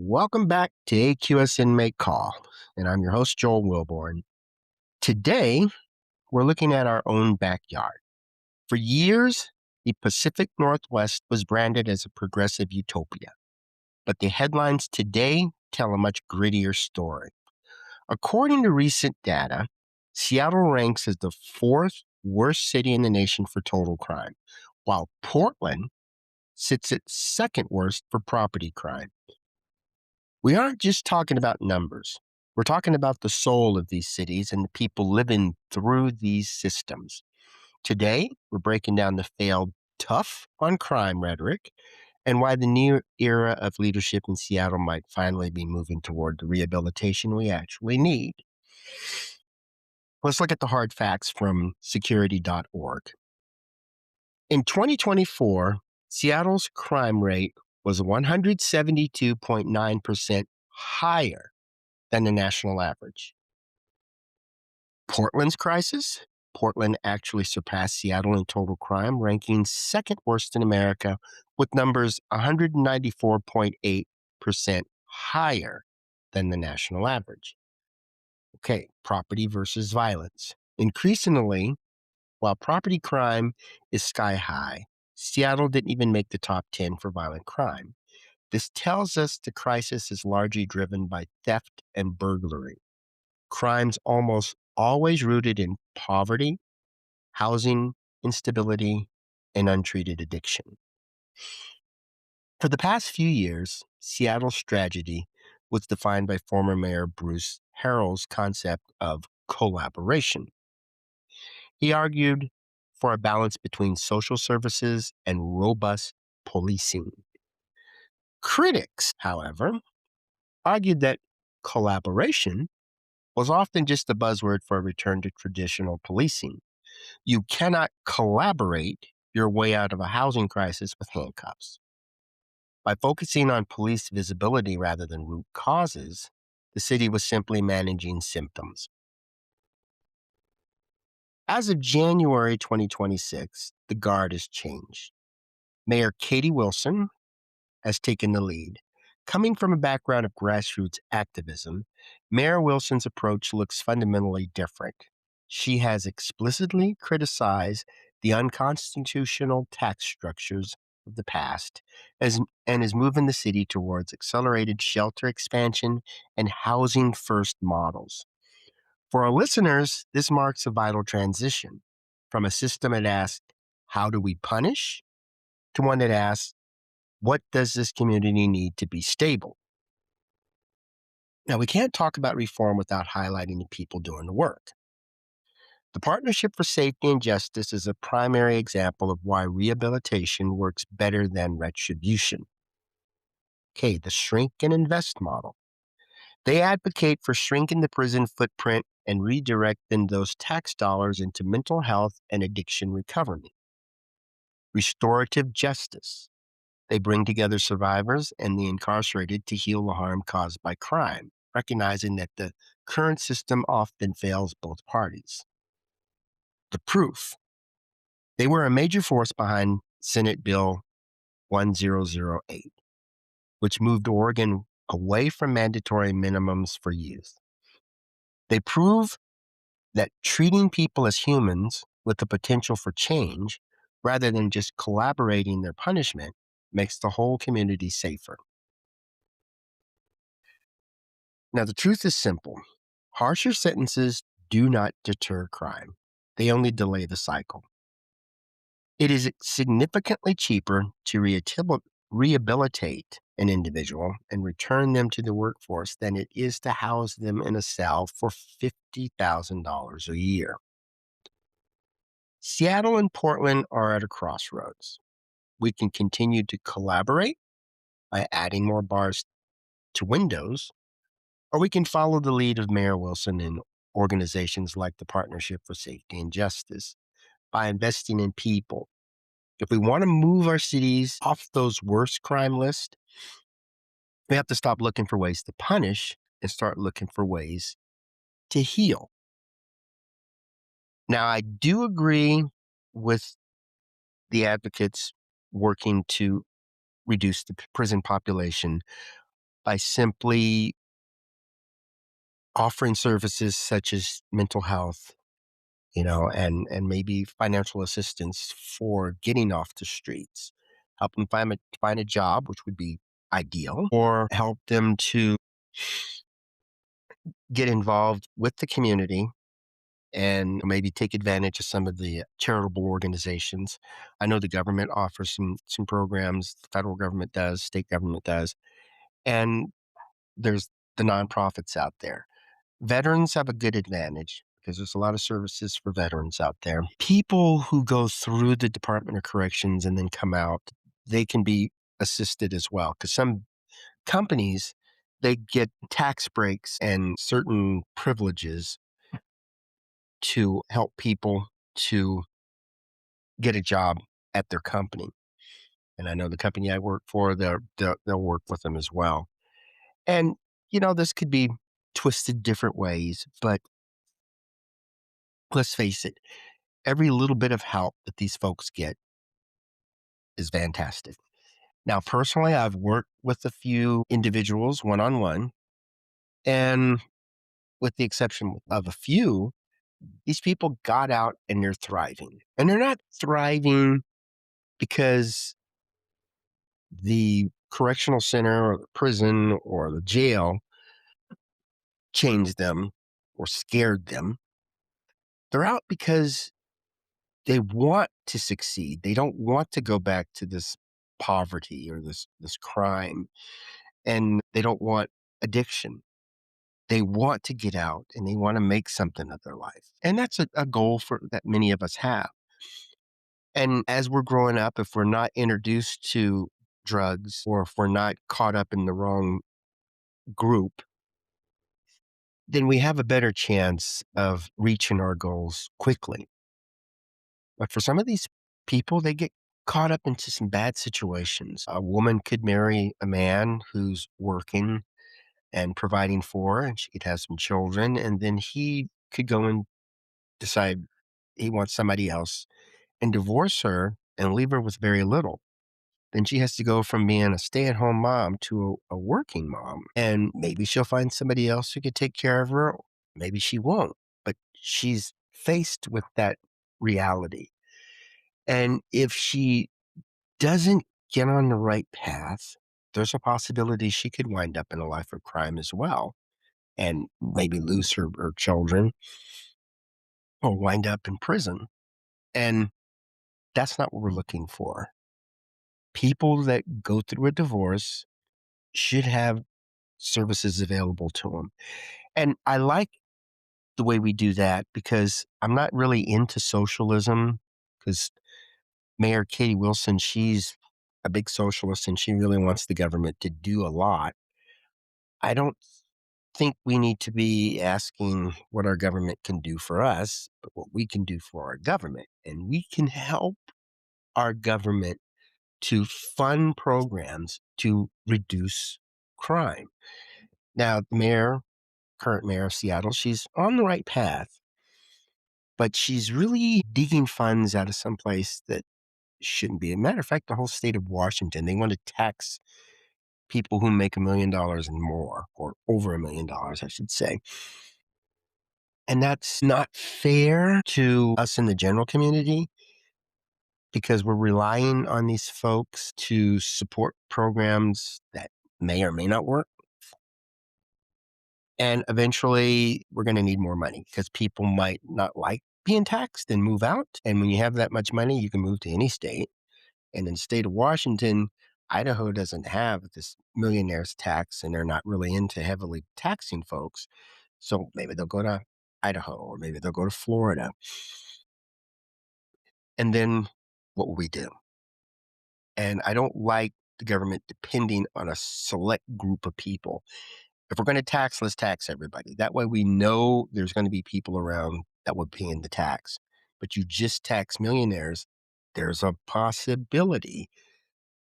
Welcome back to AQS Inmate Call, and I'm your host, Joel Wilborn. Today, we're looking at our own backyard. For years, the Pacific Northwest was branded as a progressive utopia, but the headlines today tell a much grittier story. According to recent data, Seattle ranks as the fourth worst city in the nation for total crime, while Portland sits at second worst for property crime. We aren't just talking about numbers. We're talking about the soul of these cities and the people living through these systems. Today, we're breaking down the failed tough on crime rhetoric and why the new era of leadership in Seattle might finally be moving toward the rehabilitation we actually need. Let's look at the hard facts from security.org. In 2024, Seattle's crime rate was 172.9% higher than the national average. Portland's crisis? Portland actually surpassed Seattle in total crime, ranking second worst in America with numbers 194.8% higher than the national average. Okay, property versus violence. Increasingly, while property crime is sky high, Seattle didn't even make the top 10 for violent crime. This tells us the crisis is largely driven by theft and burglary. Crimes almost always rooted in poverty, housing instability, and untreated addiction. For the past few years, Seattle's tragedy was defined by former Mayor Bruce Harrell's concept of collaboration. He argued for a balance between social services and robust policing. Critics, however, argued that collaboration was often just a buzzword for a return to traditional policing. You cannot collaborate your way out of a housing crisis with handcuffs. By focusing on police visibility rather than root causes, the city was simply managing symptoms. As of January 2026, the guard has changed. Mayor Katie Wilson has taken the lead. Coming from a background of grassroots activism, Mayor Wilson's approach looks fundamentally different. She has explicitly criticized the unconstitutional tax structures of the past and is moving the city towards accelerated shelter expansion and housing first models. For our listeners, this marks a vital transition from a system that asked, how do we punish? To one that asks, what does this community need to be stable? Now, we can't talk about reform without highlighting the people doing the work. The Partnership for Safety and Justice is a primary example of why rehabilitation works better than retribution. Okay, the shrink and invest model. They advocate for shrinking the prison footprint and redirecting those tax dollars into mental health and addiction recovery. Restorative justice. They bring together survivors and the incarcerated to heal the harm caused by crime, recognizing that the current system often fails both parties. The proof. They were a major force behind Senate Bill 1008, which moved Oregon away from mandatory minimums for youth. They prove that treating people as humans with the potential for change, rather than just collaborating their punishment, makes the whole community safer. Now, the truth is simple. Harsher sentences do not deter crime. They only delay the cycle. It is significantly cheaper to rehabilitate an individual and return them to the workforce than it is to house them in a cell for $50,000 a year. Seattle and Portland are at a crossroads. We can continue to collaborate by adding more bars to windows, or we can follow the lead of Mayor Wilson and organizations like the Partnership for Safety and Justice by investing in people. If we want to move our cities off those worst crime lists, we have to stop looking for ways to punish and start looking for ways to heal. Now, I do agree with the advocates working to reduce the prison population by simply offering services such as mental health, and maybe financial assistance for getting off the streets, help them find a job, which would be ideal, or help them to get involved with the community and maybe take advantage of some of the charitable organizations. I know the government offers some programs, the federal government does, state government does, and there's the nonprofits out there. Veterans have a good advantage because there's a lot of services for veterans out there. People who go through the Department of Corrections and then come out, they can be assisted as well because some companies, they get tax breaks and certain privileges to help people to get a job at their company. And I know the company I work for, they'll work with them as well. And, this could be twisted different ways, but let's face it, every little bit of help that these folks get is fantastic. Now, personally, I've worked with a few individuals one on one, and with the exception of a few, these people got out and they're thriving. And they're not thriving because the correctional center or the prison or the jail changed them or scared them. They're out because they want to succeed. They don't want to go back to this poverty or this crime, and they don't want addiction. They want to get out and they want to make something of their life. And that's a goal for that many of us have. And as we're growing up, if we're not introduced to drugs or if we're not caught up in the wrong group, then we have a better chance of reaching our goals quickly. But for some of these people, they get caught up into some bad situations. A woman could marry a man who's working and providing for her, and she could have some children, and then he could go and decide he wants somebody else and divorce her and leave her with very little. Then she has to go from being a stay-at-home mom to a working mom, and maybe she'll find somebody else who could take care of her. Maybe she won't, but she's faced with that reality. And if she doesn't get on the right path, there's a possibility she could wind up in a life of crime as well and maybe lose her children or wind up in prison. And that's not what we're looking for. People that go through a divorce should have services available to them. And I like the way we do that because I'm not really into socialism because Mayor Katie Wilson, she's a big socialist and she really wants the government to do a lot. I don't think we need to be asking what our government can do for us, but what we can do for our government. And we can help our government to fund programs to reduce crime. Now, current mayor of Seattle, she's on the right path, but she's really digging funds out of some place that shouldn't be. As a matter of fact, the whole state of Washington, they want to tax people who make $1 million and more, or over $1 million, I should say. And that's not fair to us in the general community because we're relying on these folks to support programs that may or may not work. And eventually, we're going to need more money because people might not like being taxed and move out. And when you have that much money, you can move to any state. And in the state of Washington, Idaho doesn't have this millionaire's tax, and they're not really into heavily taxing folks. So maybe they'll go to Idaho or maybe they'll go to Florida. And then what will we do? And I don't like the government depending on a select group of people. If we're going to tax, let's tax everybody. That way we know there's going to be people around that will pay in the tax. But you just tax millionaires, there's a possibility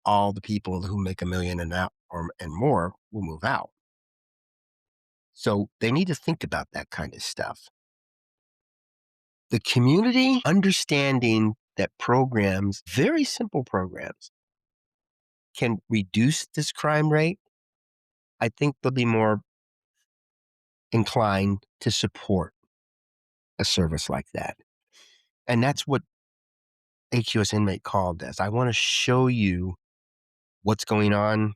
all the people who make $1 million and more will move out. So they need to think about that kind of stuff. The community understanding that programs, very simple programs, can reduce this crime rate, I think they'll be more inclined to support a service like that. And that's what AQS Inmate Call does. I want to show you what's going on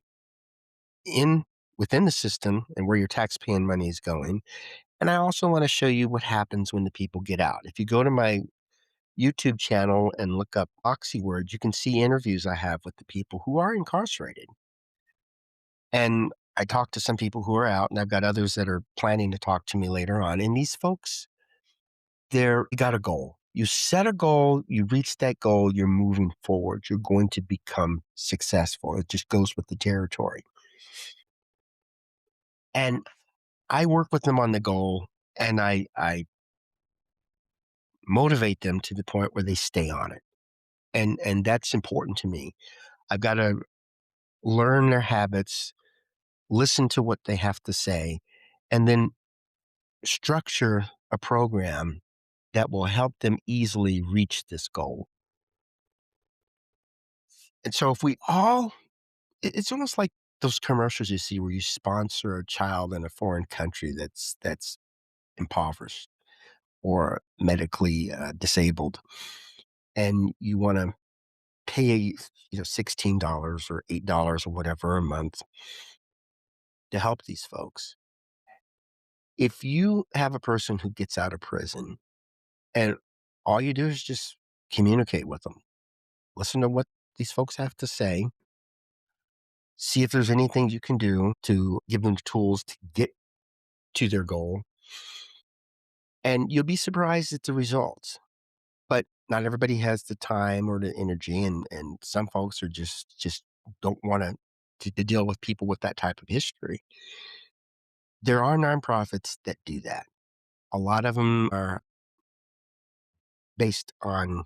in within the system and where your tax-paying money is going. And I also want to show you what happens when the people get out. If you go to my YouTube channel and look up Oxy Words, you can see interviews I have with the people who are incarcerated. And I talked to some people who are out, and I've got others that are planning to talk to me later on. And these folks, you got a goal. You set a goal, you reach that goal, you're moving forward. You're going to become successful. It just goes with the territory. And I work with them on the goal, and I motivate them to the point where they stay on it. And that's important to me. I've got to learn their habits, listen to what they have to say, and then structure a program that will help them easily reach this goal. And so if we all, it's almost like those commercials you see where you sponsor a child in a foreign country that's impoverished or medically disabled, and you want to pay $16 or $8 or whatever a month to help these folks. If you have a person who gets out of prison and all you do is just communicate with them, listen to what these folks have to say, see if there's anything you can do to give them the tools to get to their goal, and you'll be surprised at the results. But not everybody has the time or the energy, and some folks are just don't want to deal with people with that type of history. There are nonprofits that do that. A lot of them are based on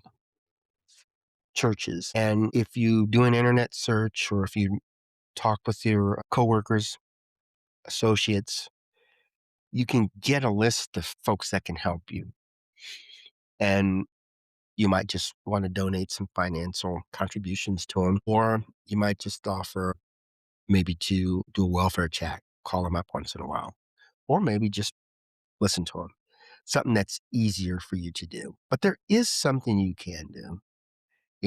churches. And if you do an internet search or if you talk with your coworkers, associates, you can get a list of folks that can help you. And you might just want to donate some financial contributions to them, or you might just offer maybe to do a welfare check, call them up once in a while, or maybe just listen to them. Something that's easier for you to do. But there is something you can do.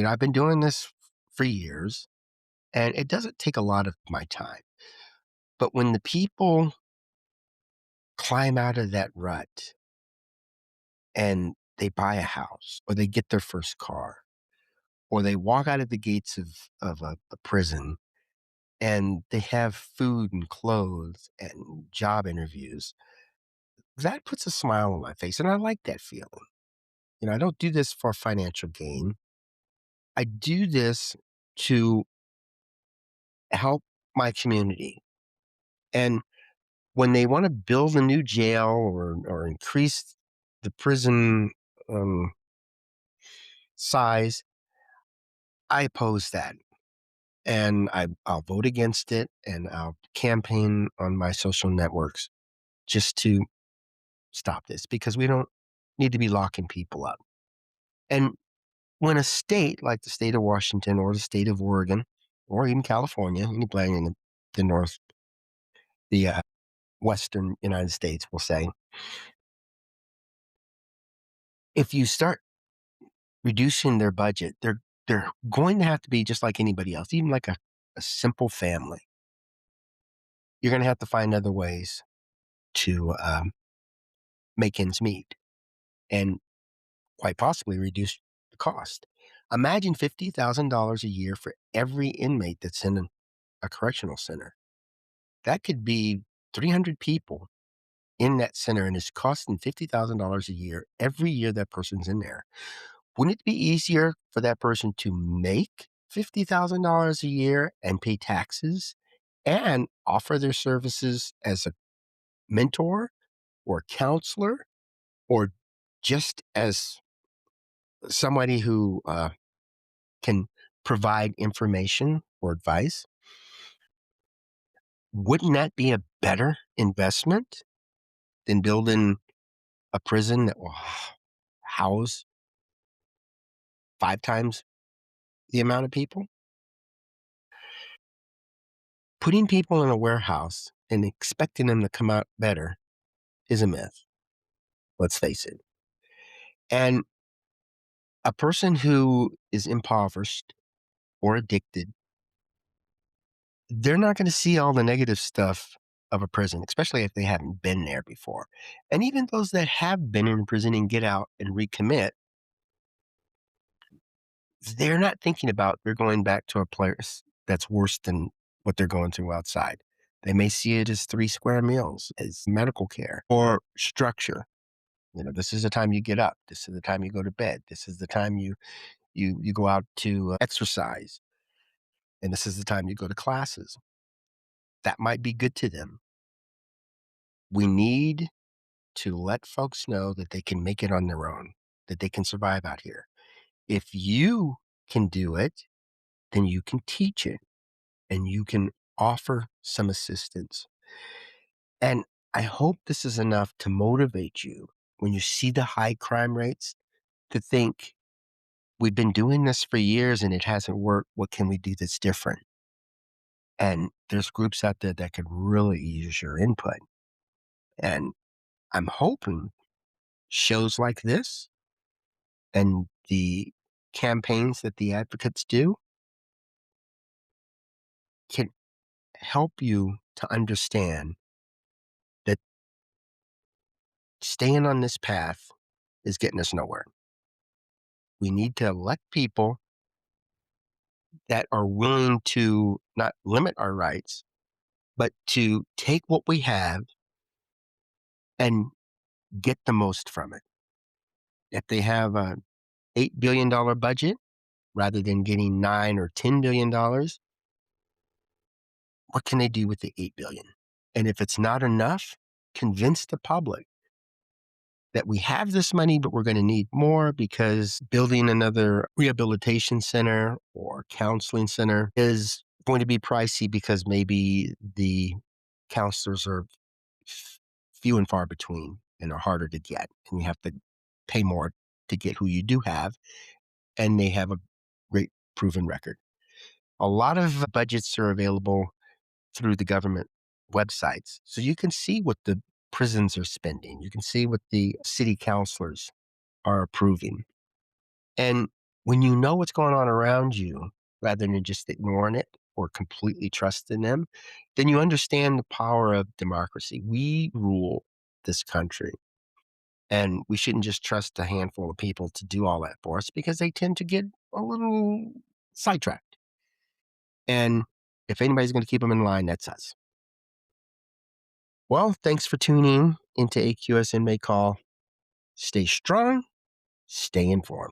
I've been doing this for years, and it doesn't take a lot of my time. But when the people climb out of that rut and they buy a house or they get their first car or they walk out of the gates of a prison and they have food and clothes and job interviews, that puts a smile on my face. And I like that feeling. I don't do this for financial gain. I do this to help my community. And when they want to build a new jail or increase the prison um, size, I oppose that. And I'll vote against it and I'll campaign on my social networks just to stop this because we don't need to be locking people up. And when a state like the state of Washington or the state of Oregon or even California, anybody in the north, the western United States will say, if you start reducing their budget, they're going to have to be just like anybody else, even like a simple family. You're going to have to find other ways to make ends meet and quite possibly reduce the cost. Imagine $50,000 a year for every inmate that's in a correctional center. That could be 300 people in that center, and it's costing $50,000 a year every year that person's in there. Wouldn't it be easier for that person to make $50,000 a year and pay taxes and offer their services as a mentor or counselor or just as somebody who can provide information or advice? Wouldn't that be a better investment than building a prison that will house 5 times the amount of people? Putting people in a warehouse and expecting them to come out better is a myth. Let's face it. And a person who is impoverished or addicted, they're not going to see all the negative stuff of a prison, especially if they haven't been there before. And even those that have been in prison and get out and recommit, they're not thinking about they're going back to a place that's worse than what they're going through outside. They may see it as 3 square meals, as medical care or structure. This is the time you get up. This is the time you go to bed. This is the time you go out to exercise, and this is the time you go to classes. That might be good to them. We need to let folks know that they can make it on their own, that they can survive out here. If you can do it, then you can teach it and you can offer some assistance. And I hope this is enough to motivate you when you see the high crime rates to think, we've been doing this for years and it hasn't worked. What can we do that's different? And there's groups out there that could really use your input. And I'm hoping shows like this and the campaigns that the advocates do can help you to understand that staying on this path is getting us nowhere. We need to elect people that are willing to not limit our rights, but to take what we have and get the most from it. If they have a $8 billion budget rather than getting 9 or $10 billion, what can they do with the 8 billion? And if it's not enough, convince the public that we have this money, but we're going to need more because building another rehabilitation center or counseling center is going to be pricey because maybe the counselors are f- few and far between and are harder to get. And you have to pay more to get who you do have. And they have a great proven record. A lot of budgets are available through the government websites. So you can see what the prisons are spending. You can see what the city councilors are approving. And when you know what's going on around you, rather than just ignoring it or completely trusting them, then you understand the power of democracy. We rule this country. And we shouldn't just trust a handful of people to do all that for us because they tend to get a little sidetracked. And if anybody's going to keep them in line, that's us. Well, thanks for tuning into AQS Inmate Call. Stay strong, stay informed.